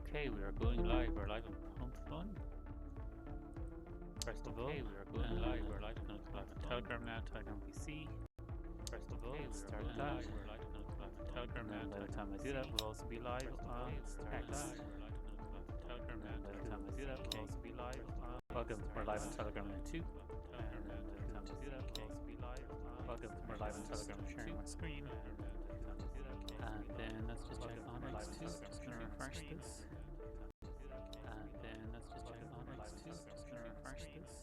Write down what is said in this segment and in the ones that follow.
Okay, we are going live. We're live on PumpFun. First of all, we are going live. We're live on Telegram now, Telegram PC. First of all, start that. We're live on Telegram now. By the time I do that, we'll also be live on X. Telegram now. By the time I do that, we'll also be live on. Welcome. We're live on Telegram now too. Telegram now. By the time I do that, we'll also be live on. Welcome. We're live on Telegram, sharing my screen. And then let's just check on X2. Just gonna refresh this. And then let's just check on X2. Just gonna refresh this.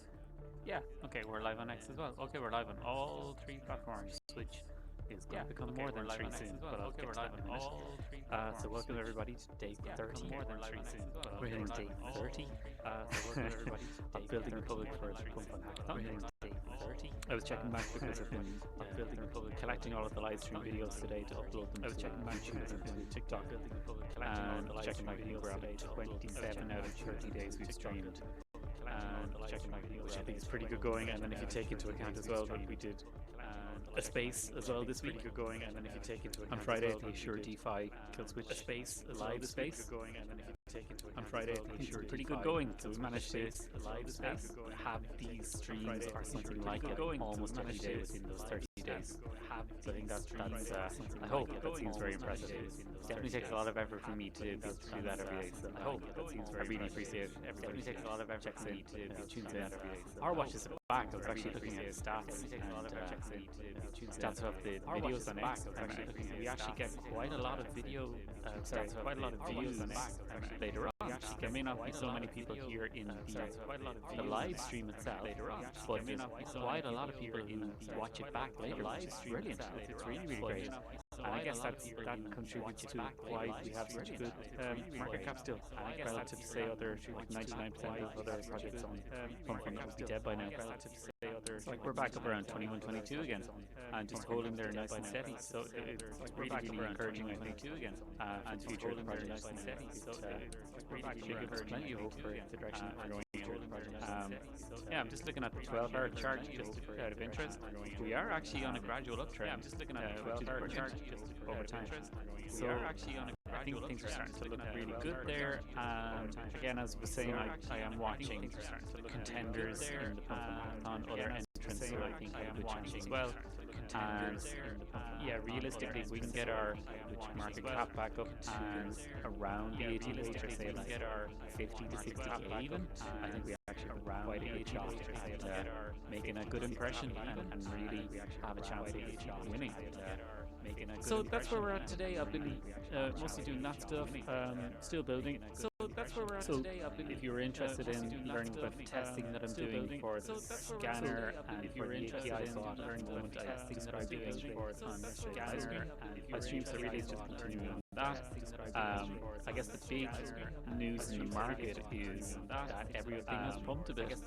Yeah, okay, we're live on X as well. Okay, we're live on all three platforms, which is going to become more than three soon, but I'll get to that in a minute. So welcome everybody to day 30. We're hitting day 30. So welcome everybody to Building Republic for the PumpFun Hackathon. We're hitting day 30. I was checking back because I've been Building Republic collecting all of the live stream videos today to upload them to YouTube and TikTok. And checking back, we're at 27 out of 30 days we've streamed. And checking my video, which I think is pretty good going. And then if you take into account as well that we did a space as well this week, going. And then if you take into account on Friday the Sure DeFi Kill Switch a space, a live space going. And then if you take into account on Friday the Sure pretty good going. So we managed to have these streams or something like it almost every day within those 30 days. So I think that's I hope that seems very impressive. It definitely takes a lot of effort for me to be able to do that every day. So I hope that seems very. I really appreciate it. It definitely takes a lot of effort for me to tune in every day. Our watches are back. I was actually looking at stats and stats of the videos on X. We actually get quite a lot of video. Quite a lot of views on X later on. There may not be so many people here in the live stream itself, but there's quite a lot of people who watch it back later, which is brilliant. It's really, really great. And I guess that contributes to why we have such good market cap still, relative to say other 99% of other projects on PumpFun would be dead by now. Like we're back up around 21, 22 again, and just holding there nice and steady. So it's really, really encouraging, I think, and future of the project nice and steady. So it's really gives us plenty of hope for the direction that we're going in with the project. Yeah, I'm just looking at the 12-hour chart just out of interest. We are actually on a gradual uptrend. I'm just looking at the 12-hour chart over time. So I think things are starting to look really good there. And again, as I was saying, I am watching contenders in the PumpFun, other entrants, so I think I have a good chance as well. And yeah, realistically, if we can get our market cap back up and around the 80 list, or say like 50 to 60k even, I think we actually have quite a good shot at making a good impression and really have a chance of winning. So that's where we're at today. I've been mostly doing that stuff, still building. So that's where we're at today. If you're interested in learning about the testing that I'm doing for the scanner and for the API bot, learning about the testing that I'm doing for on the scanner and my streams are really just continuing on that. I guess the big news in the market is that everything has pumped a bit.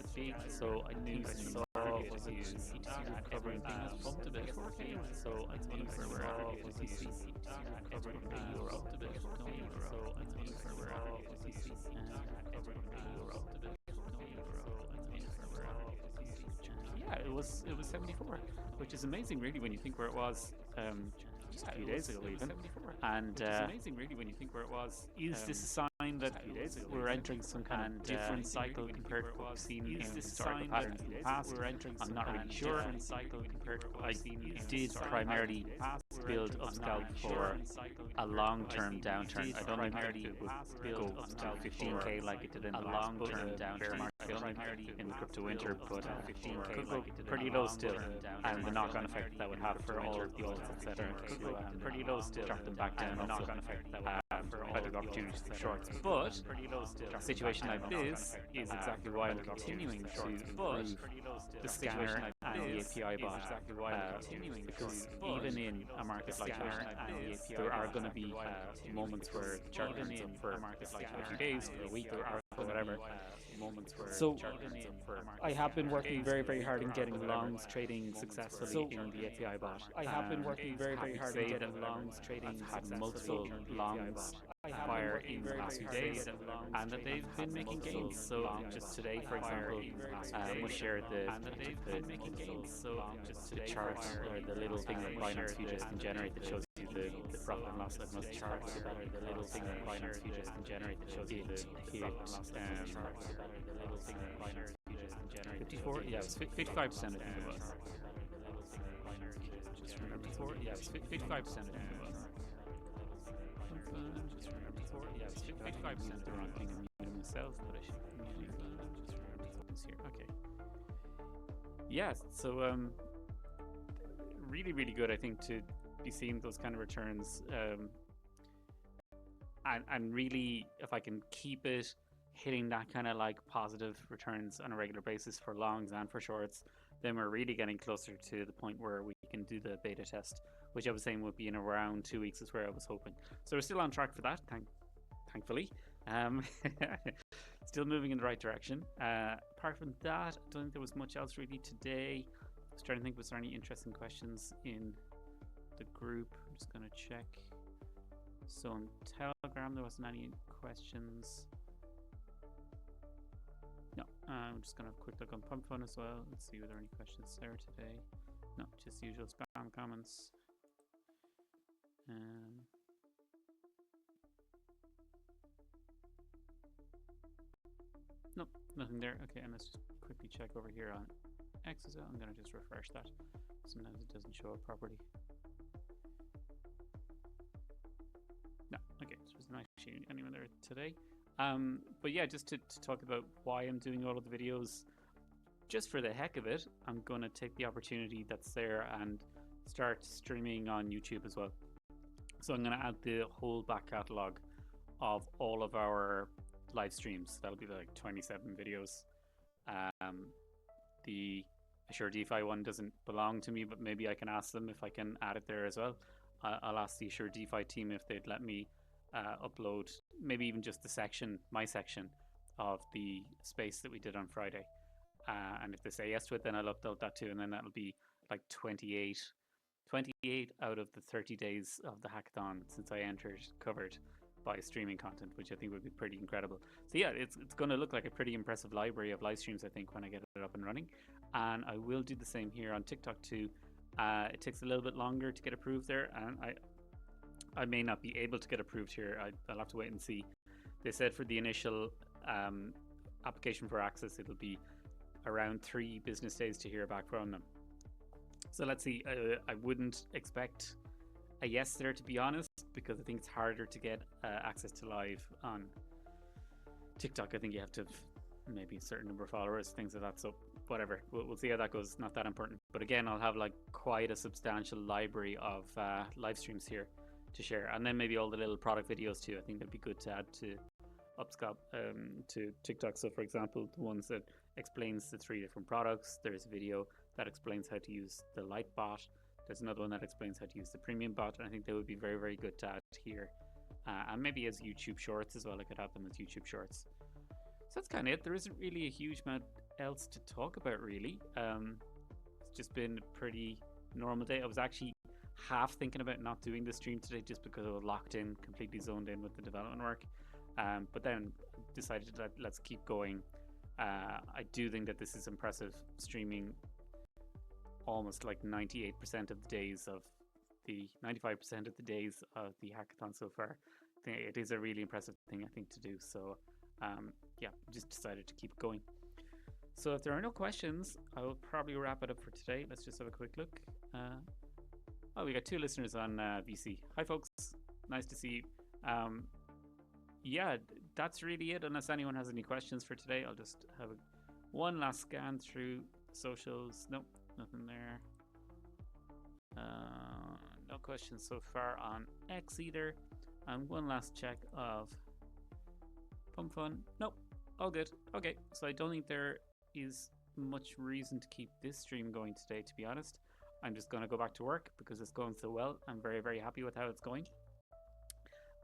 So I knew the market is recovering thing has pumped a bit. So I think where we're at is recovering euro up a bit. So I think where we're at yeah, it was 74, which is amazing really when you think where it was just a few days ago even. And it's amazing really when you think where it was. Is this a sign that we're entering some kind of different cycle compared to what we've seen in historical patterns in the past? I'm not really sure. I did primarily build UpScalp for a long-term downturn. I don't think it would go up to 15k like it did in the long-term downturn in the crypto winter, but 15k could go pretty low still, and the knock-on effect that would have for all of the alts, etc. Could go pretty low still, drop them back down. The knock-on effect that would have for better opportunities for shorts. But a situation like this is exactly why I'm continuing to improve the scanner and the API bot. Because even in a market like that, there are going to be moments where the chart turns up for a few days, for a week, or whatever. So I have been working very, very hard in getting longs trading successfully in the API bot. I have been working very, very hard in getting longs trading. I've had multiple longs fire in the last few days, and that they've been making gains. So just today, for example, we shared the chart, or the little thing that Binance Futures can generate that shows the profit and loss. I must chart the better the little thing that Binance Futures can generate that shows you the profit and loss. The little thing that Binance Futures can generate. 54? Yeah, it's 55%. I think it was. Just remember 54? Yeah, it's 55%. I think it was. Just remember 4. Yeah, it's 55%. The wrong thing. I'm muting myself, but I should be muting. Just remember this here. Okay. Yeah. So really, really good. I think to be seeing those kind of returns, and really, if I can keep it hitting that kind of like positive returns on a regular basis for longs and for shorts, then we're really getting closer to the point where we can do the beta test, which I was saying would be in around 2 weeks is where I was hoping. So we're still on track for that, thankfully. Still moving in the right direction. Apart from that, I don't think there was much else really today. I was trying to think, was there any interesting questions in the group? I'm just going to check. So on Telegram, there wasn't any questions. No, I'm just going to have a quick look on PumpFun as well. Let's see, were there any questions there today? No, just usual spam comments. Nope, nothing there. Okay, and let's just quickly check over here on X as well. I'm going to just refresh that. Sometimes it doesn't show up properly. No, okay, so there's not actually anyone there today. But yeah, just to talk about why I'm doing all of the videos, just for the heck of it, I'm going to take the opportunity that's there and start streaming on YouTube as well. So I'm going to add the whole back catalog of all of our live streams. That'll be like 27 videos. The Assure DeFi one doesn't belong to me, but maybe I can ask them if I can add it there as well. I'll ask the Assure DeFi team if they'd let me upload maybe even just the section, my section of the space that we did on Friday. And if they say yes to it, then I'll upload that too, and then that'll be like 28 out of the 30 days of the hackathon since I entered covered by streaming content, which I think would be pretty incredible. So yeah, it's going to look like a pretty impressive library of live streams, I think, when I get it up and running. And I will do the same here on TikTok too. It takes a little bit longer to get approved there, and I may not be able to get approved here. I'll have to wait and see. They said for the initial application for access, it'll be around 3 business days to hear back from them. So let's see. I wouldn't expect a yes there, to be honest, because I think it's harder to get access to live on TikTok. I think you have to have maybe a certain number of followers, things like that. So whatever, we'll see how that goes. Not that important. But again, I'll have like quite a substantial library of live streams here to share, and then maybe all the little product videos too. I think that'd be good to add to UpScalp, to TikTok. So for example, the ones that explains the 3 different products. There's a video that explains how to use the light bot. There's another one that explains how to use the premium bot, and I think they would be very, very good to add here. And maybe as YouTube shorts as well. I could have them as YouTube shorts. So that's kind of it. There isn't really a huge amount else to talk about, really. It's just been a pretty normal day. I was actually half thinking about not doing the stream today just because I was locked in, completely zoned in with the development work. But then decided that let's keep going. I do think that this is impressive, streaming almost like 98% of the days of the 95% of the days of the hackathon so far. I think it is a really impressive thing, I think, to do. So yeah, just decided to keep going. So if there are no questions, I will probably wrap it up for today. Let's just have a quick look. Oh, we got 2 listeners on VC. Hi folks, nice to see you. Yeah, that's really it. Unless anyone has any questions for today, I'll just have one last scan through socials. Nope, nothing there. No questions so far on X either. And one last check of PumpFun. Nope, all good. Okay, so I don't think there is much reason to keep this stream going today, to be honest. I'm just going to go back to work because it's going so well. I'm very, very happy with how it's going.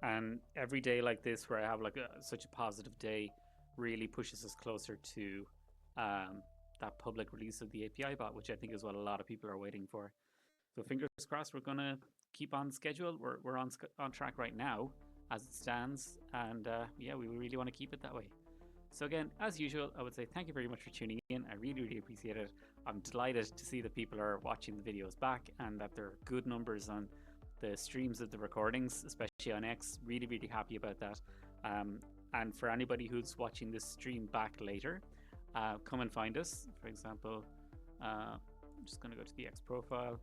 And every day like this, where I have like such a positive day, really pushes us closer to that public release of the API bot, which I think is what a lot of people are waiting for. So fingers crossed, we're going to keep on schedule. We're on track right now as it stands. And yeah, we really want to keep it that way. So again, as usual, I would say thank you very much for tuning in. I really, really appreciate it. I'm delighted to see that people are watching the videos back and that there are good numbers on the streams of the recordings, especially on X. Really, really happy about that. And for anybody who's watching this stream back later, come and find us. For example, I'm just going to go to the X profile.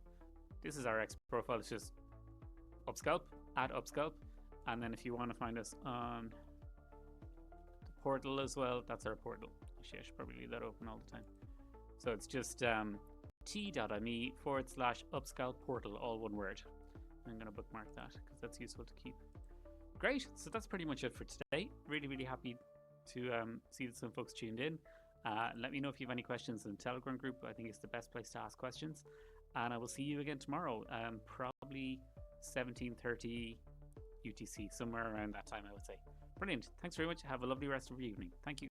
This is our X profile. It's just UpScalp, @UpScalp. And then if you want to find us on the portal as well, that's our portal. Actually, I should probably leave that open all the time. So it's just t.me/UpScalp portal, all one word. I'm going to bookmark that because that's useful to keep. Great. So that's pretty much it for today. Really, really happy to see that some folks tuned in. Let me know if you have any questions in the Telegram group. I think it's the best place to ask questions. And I will see you again tomorrow, probably 17:30 UTC, somewhere around that time, I would say. Brilliant. Thanks very much. Have a lovely rest of your evening. Thank you.